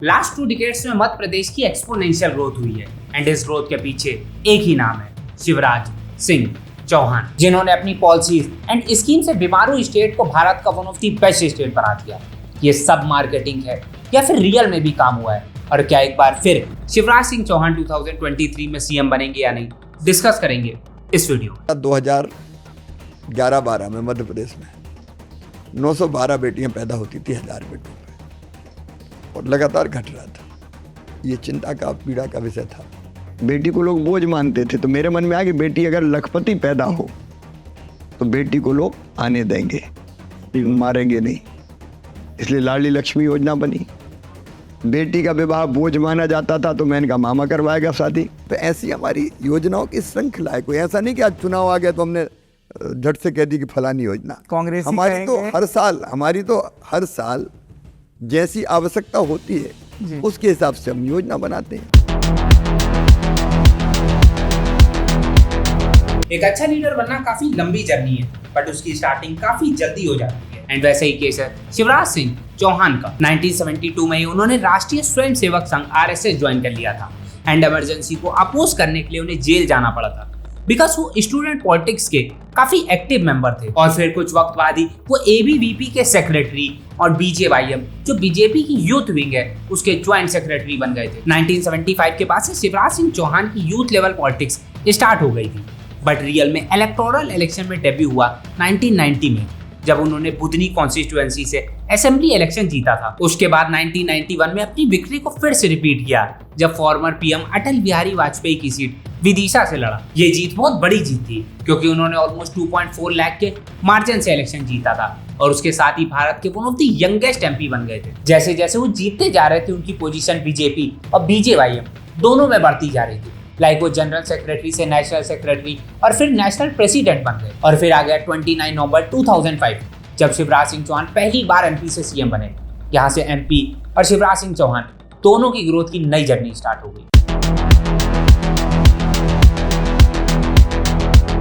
Last 2 decades में मध्य प्रदेश की exponential growth हुई है एंड इस ग्रोथ के पीछे एक ही नाम है, शिवराज सिंह चौहान, जिन्होंने अपनी पॉलिसीज एंड स्कीम से बीमारू स्टेट को भारत का one of the best state बना दिया। ये सब मार्केटिंग है या फिर रियल में भी काम हुआ है, और क्या एक बार फिर शिवराज सिंह चौहान 2023 में सीएम बनेंगे या नहीं, डिस्कस करेंगे इस वीडियो में। 2011-12 में मध्य प्रदेश में 912 बेटियां पैदा होती थी 1000 बेटों पे, और लगातार घट रहा था। ये चिंता का, पीड़ा का विषय था। बेटी को लोग बोझ मानते थे, तो मेरे मन में आ कि बेटी अगर लखपति पैदा हो तो बेटी को लोग आने देंगे, मारेंगे नहीं। इसलिए लाडली लक्ष्मी योजना बनी। बेटी का विवाह बोझ माना जाता था, तो मैंने कहा मामा करवाएगा शादी। तो ऐसी हमारी योजनाओं की श्रृंखला है। कोई ऐसा नहीं कि आज चुनाव आ गया तो हमने झट से कह दी कि फलानी योजना। कांग्रेस हमारी तो हर साल जैसी आवश्यकता होती है उसके हिसाब से हम योजना बनाते हैं। एक अच्छा लीडर बनना काफी लंबी जर्नी है, बट उसकी स्टार्टिंग काफी जल्दी हो जाती है। एंड वैसे ही केस है शिवराज सिंह चौहान का। 1972 में ही उन्होंने राष्ट्रीय स्वयंसेवक संघ RSS ज्वाइन कर लिया था एंड इमरजेंसी को अपोज करने के लिए उन्हें जेल जाना पड़ा था, बिकॉज वो स्टूडेंट पॉलिटिक्स के काफी एक्टिव मेंबर थे। और फिर कुछ वक्त बाद ही वो ABVP के सेक्रेटरी और BJYM जो बीजेपी की यूथ विंग है उसके ज्वाइंट सेक्रेटरी बन गए थे। 1975 के बाद से शिवराज सिंह चौहान की यूथ लेवल पॉलिटिक्स स्टार्ट हो गई थी, बट रियल में इलेक्टोरल इलेक्शन में डेब्यू हुआ 1990 में, जब उन्होंने बुधनी कॉन्स्टिट्यूएंसी से असेंबली इलेक्शन जीता था। उसके बाद 1991 में अपनी विक्ट्री को फिर से रिपीट किया, जब फॉर्मर PM अटल बिहारी वाजपेयी की सीट विदिशा से लड़ा। ये जीत बहुत बड़ी जीत थी, क्योंकि उन्होंने ऑलमोस्ट 2.4 लाख के मार्जिन से इलेक्शन जीता था, और उसके साथ ही भारत के one of the youngest MP बन गए थे। जैसे जैसे वो जीतते जा रहे थे, उनकी पोजीशन BJP और BJYM दोनों में बढ़ती जा रही थी। लाइक वो जनरल सेक्रेटरी से नेशनल सेक्रेटरी और फिर नेशनल प्रेसिडेंट बन गए। और फिर आ गया 29 नवंबर 2005, जब शिवराज सिंह चौहान पहली बार MP से CM बने। यहाँ से MP और शिवराज सिंह चौहान दोनों की ग्रोथ की नई जर्नी स्टार्ट हो गई।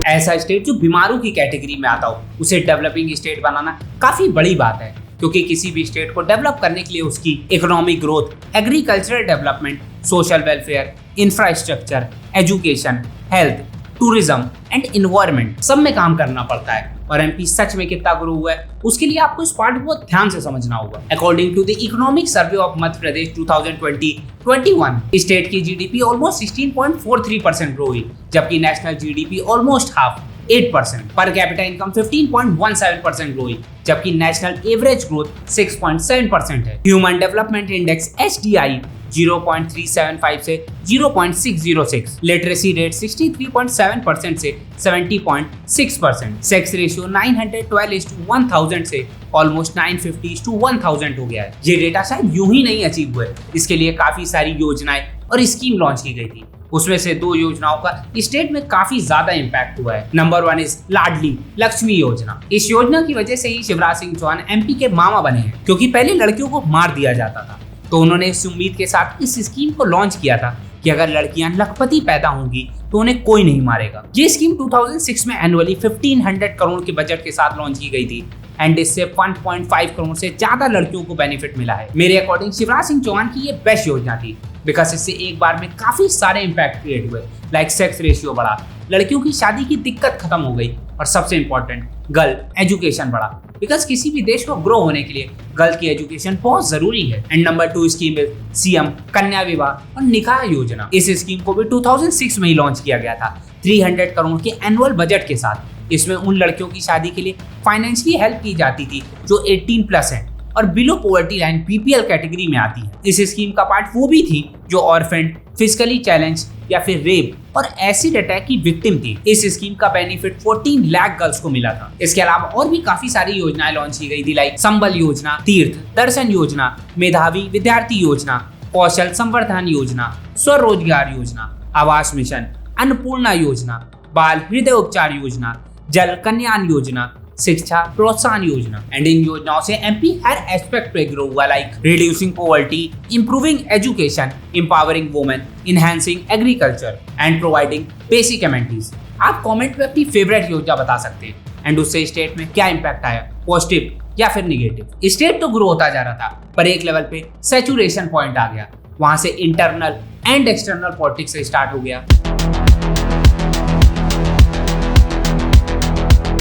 ऐसा स्टेट जो बीमारू की कैटेगरी में आता हो, उसे डेवलपिंग स्टेट बनाना काफी बड़ी बात है, क्योंकि किसी भी स्टेट को डेवलप करने के लिए उसकी economic growth, agricultural development, social welfare, infrastructure, education, health, tourism and environment सब में काम करना पड़ता है। और MP सच में कितना ग्रो हुआ है, उसके लिए आपको इस पार्ट को बहुत ध्यान से समझना होगा। According to the economic survey of Madhya Pradesh 2020-21, state की GDP ऑलमोस्ट 16.43% ग्रो हुई, जबकि national GDP almost half 8%। Per capita income 15.17% grow हुई, जबकि नेशनल एवरेज ग्रोथ 6.7% है। ह्यूमन डेवलपमेंट इंडेक्स HDI 0.375 से 0.606, लिटरेसी रेट 63.7% से 70.6%, सेक्स रेशियो 912:1000 से ऑलमोस्ट 950:1000 हो गया है। ये डेटा शायद यूं ही नहीं अचीव हुए, इसके लिए काफी सारी योजनाएं और स्कीम लॉन्च की गई थी। उसमें से 2 योजनाओं का स्टेट में काफी ज्यादा इम्पैक्ट हुआ है। नंबर 1 इज लाडली लक्ष्मी योजना। इस योजना की वजह से ही शिवराज सिंह चौहान MP के मामा बने हैं, क्योंकि पहले लड़कियों को मार दिया जाता था। तो उन्होंने इस उम्मीद के साथ इस स्कीम को लॉन्च किया था कि अगर लड़कियां लखपति पैदा होंगी तो उन्हें कोई नहीं मारेगा। ये स्कीम 2006 में एनुअली 1500 करोड़ के बजट के साथ लॉन्च की गई थी, एंड इससे 1.5 करोड़ से ज्यादा लड़कियों को बेनिफिट मिला है। मेरे अकॉर्डिंग शिवराज सिंह चौहान की ये बेस्ट योजना थी, बिकॉज इससे एक बार में काफी सारे इम्पैक्ट क्रिएट हुए। लाइक सेक्स रेशियो बढ़ा, लड़कियों की शादी की दिक्कत खत्म हो गई, और सबसे इंपॉर्टेंट गर्ल एजुकेशन बढ़ा, बिकॉज किसी भी देश को ग्रो होने के लिए गर्ल की एजुकेशन बहुत जरूरी है। And number 2 scheme is CM कन्या विवाह और निकाह योजना। इस स्कीम को भी 2006 में ही लॉन्च किया गया था 300 करोड़ के एनुअल बजट के साथ। इसमें उन लड़कियों की शादी के लिए फाइनेंशियली हेल्प की जाती थी जो 18+ हैं और below poverty line BPL category में आती है। इस स्कीम का पार्ट वो भी थी जो ऑर्फेंड, फिजिकली चैलेंज या फिर रेप और एसिड अटैक की विक्टिम थी। इस स्कीम का बेनिफिट 14 लाख गर्ल्स को मिला था। इसके अलावा और भी काफी सारी योजनाएं लॉन्च की गई थी, लाइक संबल योजना, तीर्थ दर्शन योजना, मेधावी विद्यार्थी योजना, कौशल संवर्धन योजना, स्वरोजगार योजना, आवास मिशन, अन्नपूर्णा योजना, बाल हृदय उपचार योजना, जल कल्याण योजना, शिक्षा प्रोत्साहन योजना। एंड इन योजनाओं से MP हर एस्पेक्ट पे ग्रो हुआ, like reducing poverty, improving education, empowering women, enhancing agriculture and providing basic amenities. आप कमेंट में अपनी फेवरेट योजना बता सकते हैं। एंड उससे स्टेट में क्या इम्पैक्ट आया, पॉजिटिव या फिर निगेटिव। स्टेट तो ग्रो होता जा रहा था, पर एक लेवल पे सैचुरेशन पॉइंट आ गया। वहां से internal and external politics start हो गया।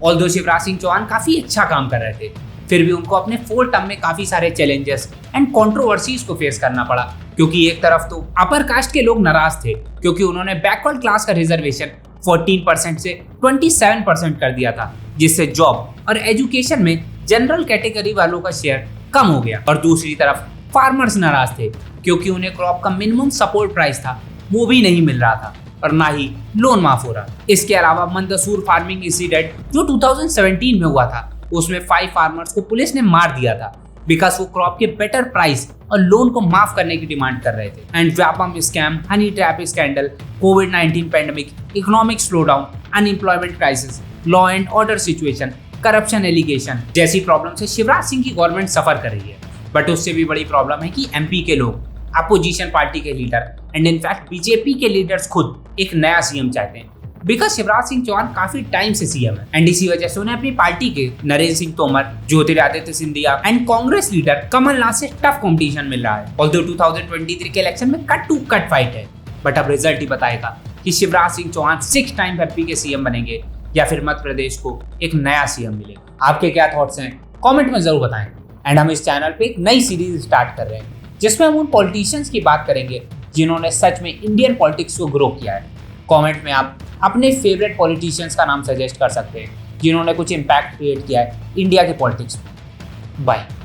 ऑल्दो शिवराज सिंह चौहान काफी अच्छा काम कर रहे थे, फिर भी उनको अपने 4 टर्म में काफी सारे चैलेंजेस एंड कंट्रोवर्सीज को फेस करना पड़ा, क्योंकि एक तरफ तो अपर कास्ट के लोग नाराज थे क्योंकि उन्होंने बैकवर्ड क्लास का रिजर्वेशन 14% से 27% कर दिया था, जिससे जॉब और एजुकेशन में जनरल कैटेगरी वालों का शेयर कम हो गया। और दूसरी तरफ फार्मर्स नाराज थे क्योंकि उन्हें क्रॉप का मिनिमम सपोर्ट प्राइस था वो भी नहीं मिल रहा था और ना ही लोन माफ हो रहा। इसके अलावा मंदसूर फार्मिंग इंसिडेंट जो 2017 में हुआ था, उसमें 5 फार्मर्स को पुलिस ने मार दिया था बिकॉज वो क्रॉप के बेटर प्राइस और लोन को माफ करने की डिमांड कर रहे थे। And Vyapam scam, honey trap scandal, कोविड-19 pandemic, economic slowdown, unemployment crisis, law and order situation, corruption allegation जैसी प्रॉब्लम से शिवराज सिंह की गवर्नमेंट सफर कर रही है। बट उससे भी बड़ी प्रॉब्लम है कि एमपी के लोग, अपोजिशन पार्टी के लीडर एंड इनफैक्ट बीजेपी के लीडर्स खुद एक नया सीएम चाहते हैं, बिकॉज शिवराज सिंह चौहान काफी टाइम से सीएम है एंड इसी वजह से उन्हें अपनी पार्टी के नरेंद्र सिंह तोमर, ज्योतिरादित्य सिंधिया एंड कांग्रेस लीडर कमलनाथ से टफ कंपटीशन मिल रहा है। ऑल्दो 2023 के इलेक्शन में कट टू कट फाइट है, बट अब रिजल्ट ही बताएगा कि शिवराज सिंह चौहान 6 टाइम एमपी के सीएम बनेंगे या फिर मध्य प्रदेश को एक नया सीएम मिलेगा। आपके क्या थॉट्स हैं कमेंट में जरूर बताएं। एंड हम इस चैनल पे एक नई सीरीज स्टार्ट कर रहे हैं जिसमें हम उन पॉलिटिशियंस की बात करेंगे जिन्होंने सच में इंडियन पॉलिटिक्स को ग्रो किया है। कमेंट में आप अपने फेवरेट पॉलिटिशियंस का नाम सजेस्ट कर सकते हैं जिन्होंने कुछ इम्पैक्ट क्रिएट किया है इंडिया के पॉलिटिक्स में। बाय।